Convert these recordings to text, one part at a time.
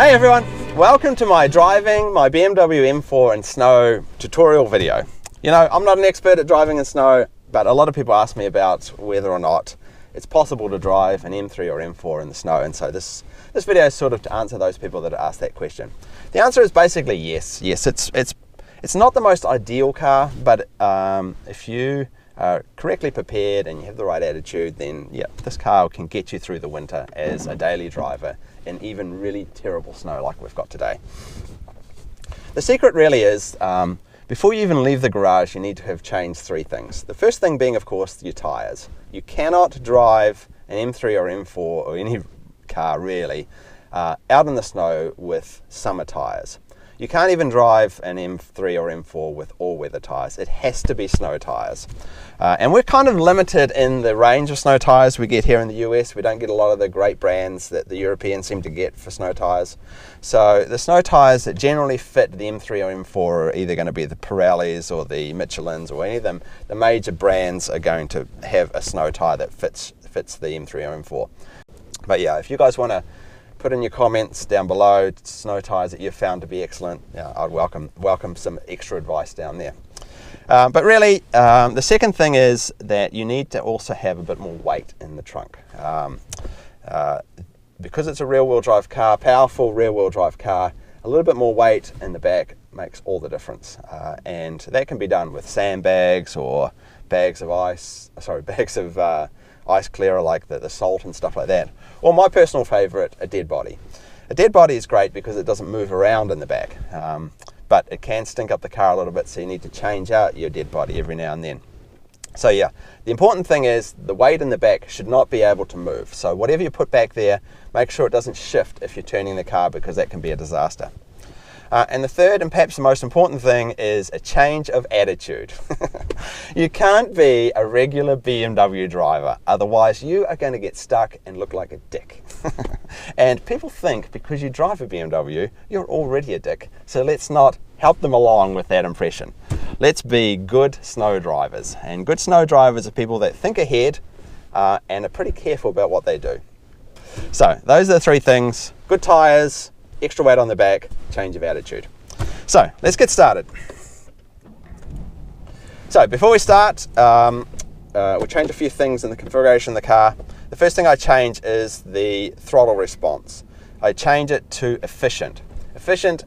Hey everyone, welcome to my driving my BMW M4 in snow tutorial video. You know, I'm not an expert at driving in snow, but a lot of people ask me about whether or not it's possible to drive an M3 or M4 in the snow, and so this video is sort of to answer those people that ask that question. The answer is basically yes. Yes, it's not the most ideal car, but if you are correctly prepared and you have the right attitude, then yeah, this car can get you through the winter as a daily driver in even really terrible snow like we've got today. The secret really is, before you even leave the garage, you need to have changed three things. The first thing being, of course, your tyres. You cannot drive an M3 or M4 or any car really out in the snow with summer tyres. You can't even drive an M3 or M4 with all-weather tyres. It has to be snow tyres. And we're kind of limited in the range of snow tyres we get here in the US. We don't get a lot of the great brands that the Europeans seem to get for snow tyres. So the snow tyres that generally fit the M3 or M4 are either going to be the Pirellis or the Michelins, or any of them. The major brands are going to have a snow tyre that fits the M3 or M4. But yeah, if you guys want to put in your comments down below snow tyres that you've found to be excellent, yeah, I'd welcome some extra advice down there. But really, the second thing is that you need to also have a bit more weight in the trunk. Because it's a rear-wheel drive car, powerful rear-wheel drive car, a little bit more weight in the back makes all the difference. And that can be done with sandbags or bags of ice clearer like the salt and stuff like that. Or my personal favourite, a dead body. A dead body is great because it doesn't move around in the back, but it can stink up the car a little bit, so you need to change out your dead body every now and then. So yeah, the important thing is the weight in the back should not be able to move. So whatever you put back there, make sure it doesn't shift if you're turning the car, because that can be a disaster. And the third, and perhaps the most important thing, is a change of attitude. You can't be a regular BMW driver, otherwise you are going to get stuck and look like a dick. And people think because you drive a BMW, you're already a dick. So let's not help them along with that impression. Let's be good snow drivers. And good snow drivers are people that think ahead and are pretty careful about what they do. So those are the three things: good tyres, extra weight on the back, change of attitude. So let's get started. So before we start, we'll change a few things in the configuration of the car. The first thing I change is the throttle response. I change it to efficient. Efficient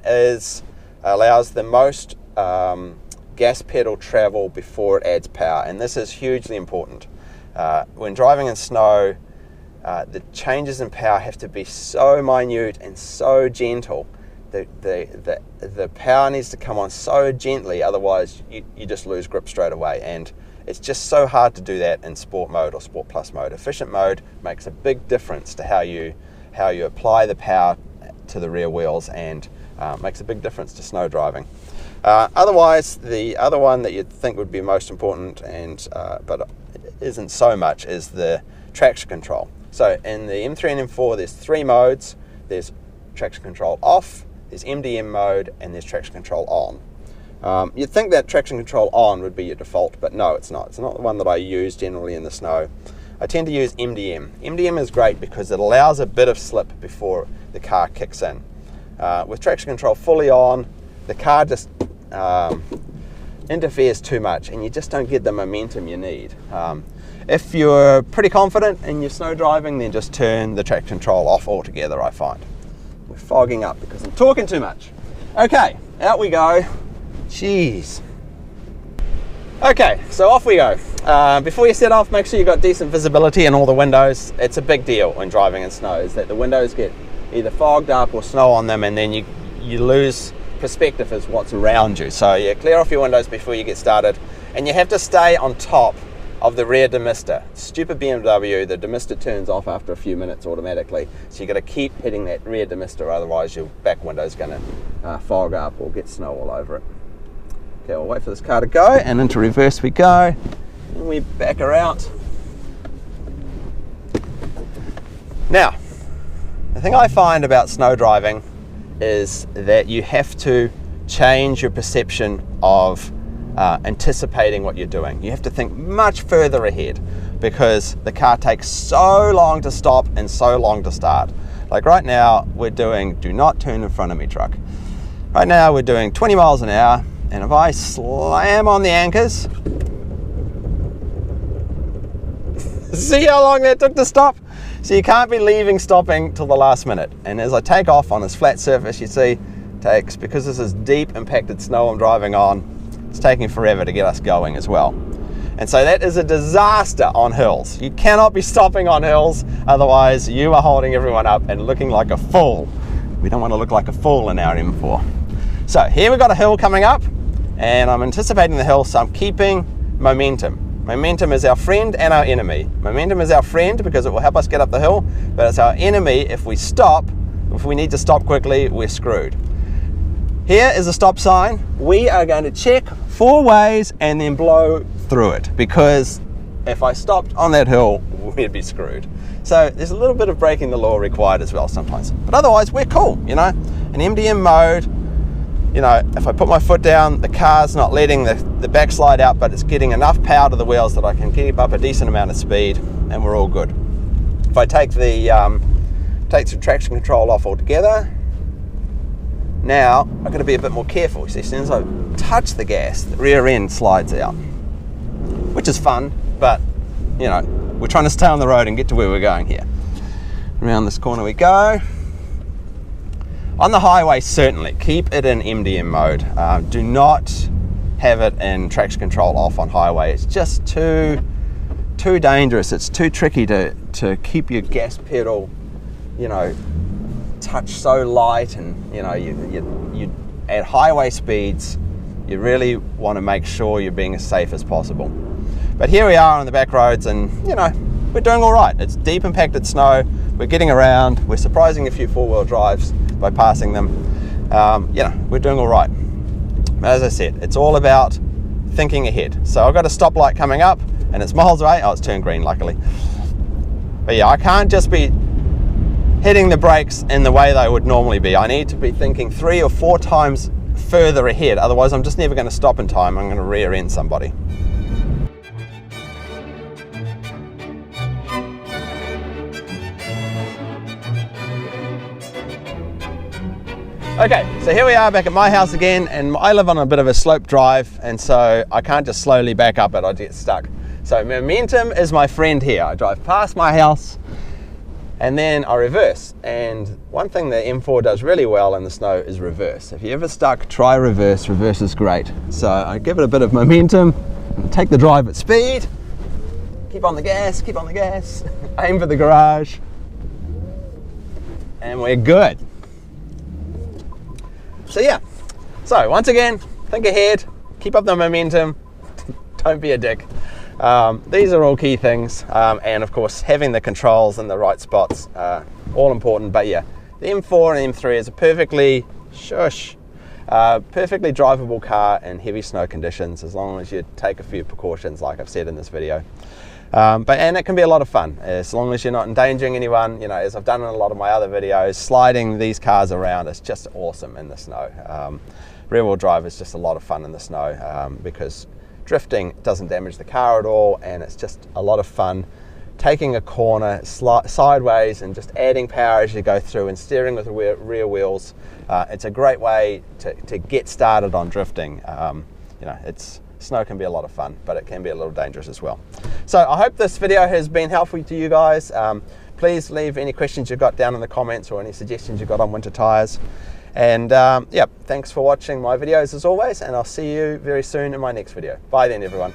allows the most gas pedal travel before it adds power, and this is hugely important. When driving in snow, the changes in power have to be so minute and so gentle. The power needs to come on so gently, otherwise you just lose grip straight away. And it's just so hard to do that in sport mode or sport plus mode. Efficient mode makes a big difference to how you apply the power to the rear wheels, and makes a big difference to snow driving. Otherwise, the other one that you'd think would be most important, but isn't so much, is the traction control. So in the M3 and M4, there's three modes. There's traction control off, there's MDM mode, and there's traction control on. You'd think that traction control on would be your default, but no, it's not. It's not the one that I use generally in the snow. I tend to use MDM. MDM is great because it allows a bit of slip before the car kicks in. With traction control fully on, the car just interferes too much, and you just don't get the momentum you need. If you're pretty confident in your snow driving, then just turn the traction control off altogether, I find. We're fogging up because I'm talking too much. Okay, out we go. Jeez. Okay, so off we go. Before you set off, make sure you've got decent visibility in all the windows. It's a big deal when driving in snow, is that the windows get either fogged up or snow on them, and then you lose perspective as what's around you. So yeah, clear off your windows before you get started, and you have to stay on top of the rear demister. Stupid BMW, the demister turns off after a few minutes automatically, so you got to keep hitting that rear demister, otherwise your back window's going to fog up or get snow all over it. Okay, we'll wait for this car to go, and into reverse we go, and we back her out. Now, the thing I find about snow driving is that you have to change your perception of anticipating what you're doing. You have to think much further ahead. because the car takes so long to stop and so long to start. Like right now, we're doing do not turn in front of me truck. Right now, we're doing 20 miles an hour, and if I slam on the anchors, see how long that took to stop? So you can't be leaving stopping till the last minute. And as I take off on this flat surface, you see, takes, because this is deep impacted snow I'm driving on, it's taking forever to get us going as well. And so that is a disaster on hills. You cannot be stopping on hills, otherwise you are holding everyone up and looking like a fool. We don't want to look like a fool in our M4. So here we've got a hill coming up, and I'm anticipating the hill, so I'm keeping momentum. Momentum is our friend and our enemy. Momentum is our friend because it will help us get up the hill, but it's our enemy if we stop. If we need to stop quickly, we're screwed. Here is a stop sign. We are going to check 4 ways and then blow through it, because if I stopped on that hill, we'd be screwed. So there's a little bit of breaking the law required as well sometimes. But otherwise, we're cool, you know. In MDM mode, you know, if I put my foot down, the car's not letting the backslide out, but it's getting enough power to the wheels that I can keep up a decent amount of speed, and we're all good. If I take the traction control off altogether, now I've got to be a bit more careful. You see, as soon as I touch the gas, the rear end slides out, which is fun, but you know, we're trying to stay on the road and get to where we're going here. Around this corner we go. On the highway, certainly keep it in MDM mode. Do not have it in traction control off on highway. It's just too dangerous. It's too tricky to keep your gas pedal, you know, touch so light, and you know, you at highway speeds, you really want to make sure you're being as safe as possible. But here we are on the back roads, and you know, we're doing all right. It's deep impacted snow. We're getting around. We're surprising a few 4-wheel drives by passing them. You know, we're doing all right. But as I said, it's all about thinking ahead. So I've got a stoplight coming up, and it's miles away. Oh, it's turned green, luckily. But yeah, I can't just be hitting the brakes in the way they would normally be. I need to be thinking 3 or 4 times further ahead. Otherwise, I'm just never going to stop in time. I'm going to rear end somebody. Okay, so here we are back at my house again, and I live on a bit of a slope drive, and so I can't just slowly back up it, I get stuck. So momentum is my friend here. I drive past my house and then I reverse. And one thing the M4 does really well in the snow is reverse. If you're ever stuck, try reverse. Reverse is great. So I give it a bit of momentum, take the drive at speed, keep on the gas, aim for the garage, and we're good. So yeah, so once again, think ahead, keep up the momentum, don't be a dick. These are all key things, and of course having the controls in the right spots, all important. But yeah, the M4 and M3 is a perfectly drivable car in heavy snow conditions, as long as you take a few precautions like I've said in this video. And it can be a lot of fun as long as you're not endangering anyone. You know, as I've done in a lot of my other videos, sliding these cars around is just awesome in the snow. Rear wheel drive is just a lot of fun in the snow, because drifting doesn't damage the car at all, and it's just a lot of fun taking a corner sideways and just adding power as you go through and steering with the rear wheels. It's a great way to get started on drifting. You know, snow can be a lot of fun, but it can be a little dangerous as well. So I hope this video has been helpful to you guys. Please leave any questions you've got down in the comments, or any suggestions you've got on winter tires. And yeah, thanks for watching my videos as always, and I'll see you very soon in my next video. Bye then, everyone.